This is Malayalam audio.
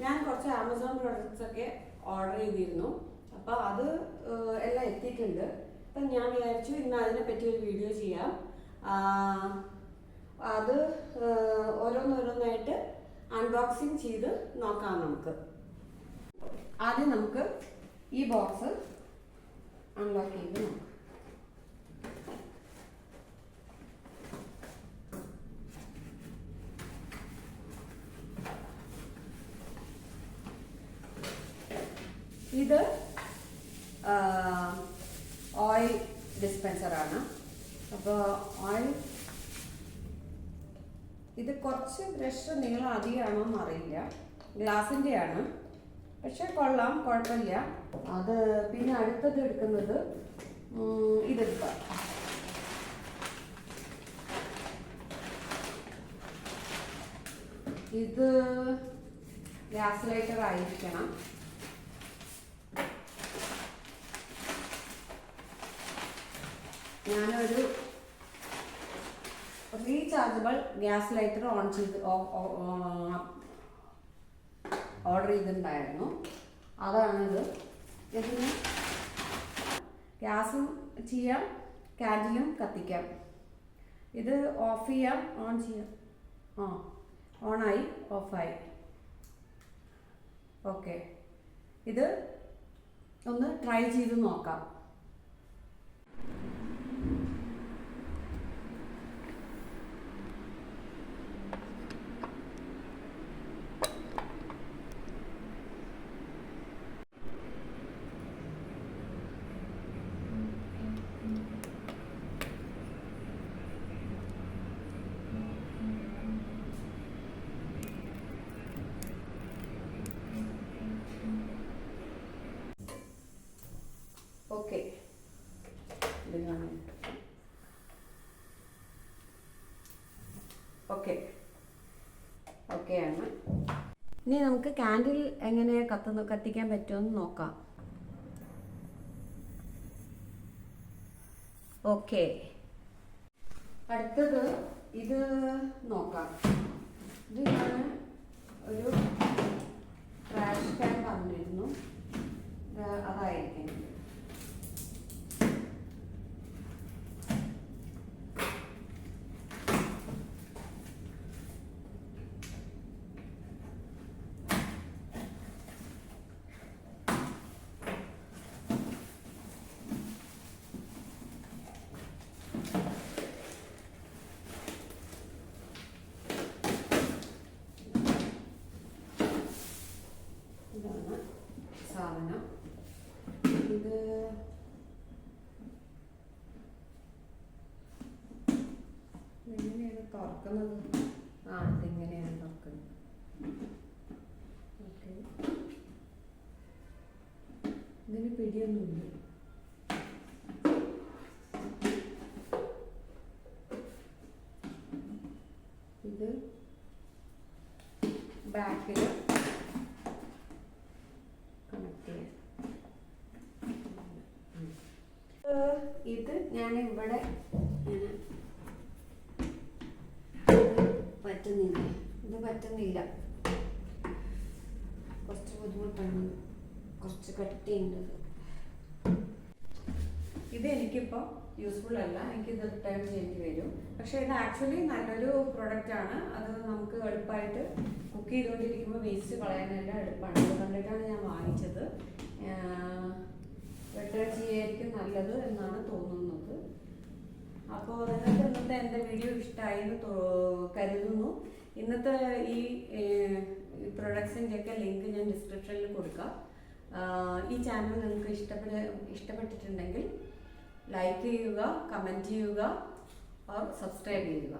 ഞാൻ കുറച്ച് ആമസോൺ പ്രോഡക്റ്റ്സ് ഒക്കെ ഓർഡർ ചെയ്തിരുന്നു. അപ്പോൾ അത് എല്ലാം എത്തിയിട്ടുണ്ട്. അപ്പം ഞാൻ വിചാരിച്ചു ഇന്ന് അതിനെപ്പറ്റി ഒരു വീഡിയോ ചെയ്യാം. അത് ഓരോന്നോരോന്നായിട്ട് അൺബോക്സിങ് ചെയ്ത് നോക്കാം. നമുക്ക് ആദ്യം നമുക്ക് ഈ ബോക്സ് അൺലോക്ക് ചെയ്ത് നോക്കാം. ഇത് ഓയിൽ ഡിസ്പെൻസറാണ്. അപ്പോൾ ഓയിൽ ഇത് കുറച്ച് ബ്രഷ് നീളം അധികമാണോ എന്ന് അറിയില്ല. ഗ്ലാസിൻ്റെയാണ്, പക്ഷെ കൊള്ളാം, കുഴപ്പമില്ല. അത് പിന്നെ അടുത്തത് എടുക്കുന്നത് ഇതെടുക്കാം. ഇത് ഗ്യാസ് ലൈറ്റർ ആയിരിക്കണം. ഞാനൊരു റീചാർജബിൾ ഗ്യാസ് ലൈറ്റർ ഓർഡർ ചെയ്തിട്ടുണ്ടായിരുന്നു. അതാണിത്. ഇതിന് ഗ്യാസും ചെയ്യാം, കാൻഡിലും കത്തിക്കാം. ഇത് ഓഫ് ചെയ്യാം, ഓൺ ചെയ്യാം. ഓണായി, ഓഫായി. ഓക്കെ, ഇത് ഒന്ന് ട്രൈ ചെയ്ത് നോക്കാം. ഓക്കെ, ഓക്കെയാണ്. ഇനി നമുക്ക് കാൻഡിൽ എങ്ങനെ കത്തിക്കാൻ പറ്റുമെന്ന് നോക്കാം. ഓക്കെ, അടുത്തത് ഇത് നോക്കാം. ഇത് ഞാൻ ഒരു ട്രാഷ് ക്യാൻ പറഞ്ഞിരുന്നു, അതായിരിക്കും. ഇതാണ് സാധനം. ഇത് എങ്ങനെയാണ് തുറക്കുന്നത്? ഇതിങ്ങനെയാണ് തുറക്കുന്നത്. ഓക്കെ, ഇതിന് പിടിയൊന്നുമില്ല. ഇത് ബാക്കിൽ ഇത് ഞാൻ ഇവിടെ പറ്റുന്നില്ല, കുറച്ച് ബുദ്ധിമുട്ടാണ്, കുറച്ച് കട്ടിയുണ്ട്. ഇത് എനിക്കിപ്പോൾ യൂസ്ഫുൾ അല്ല, എനിക്കിത് റിട്ടേൺ ചെയ്യേണ്ടി വരും. പക്ഷേ ഇത് ആക്ച്വലി നല്ലൊരു പ്രൊഡക്റ്റാണ്. അത് നമുക്ക് എളുപ്പമായിട്ട് കുക്ക് ചെയ്തുകൊണ്ടിരിക്കുമ്പോൾ വേസ്റ്റ് കളയാനെല്ലാം എളുപ്പമാണ്. അത് കണ്ടിട്ടാണ് ഞാൻ വാങ്ങിച്ചത്. റിട്ടേൺ ചെയ്യായിരിക്കും നല്ലത് എന്നാണ് തോന്നുന്നത്. അപ്പോൾ നിങ്ങൾക്ക് ഇന്നത്തെ എൻ്റെ വീഡിയോ ഇഷ്ടമായി എന്ന് കരുതുന്നു. ഇന്നത്തെ ഈ പ്രൊഡക്ട്സിൻ്റെയൊക്കെ ലിങ്ക് ഞാൻ ഡിസ്ക്രിപ്ഷനിൽ കൊടുക്കാം. ഈ ചാനൽ നിങ്ങൾക്ക് ഇഷ്ടപ്പെട്ടിട്ടുണ്ടെങ്കിൽ ലൈക്ക് ചെയ്യുക, കമൻറ്റ് ചെയ്യുക, ഓർ സബ്സ്ക്രൈബ് ചെയ്യുക.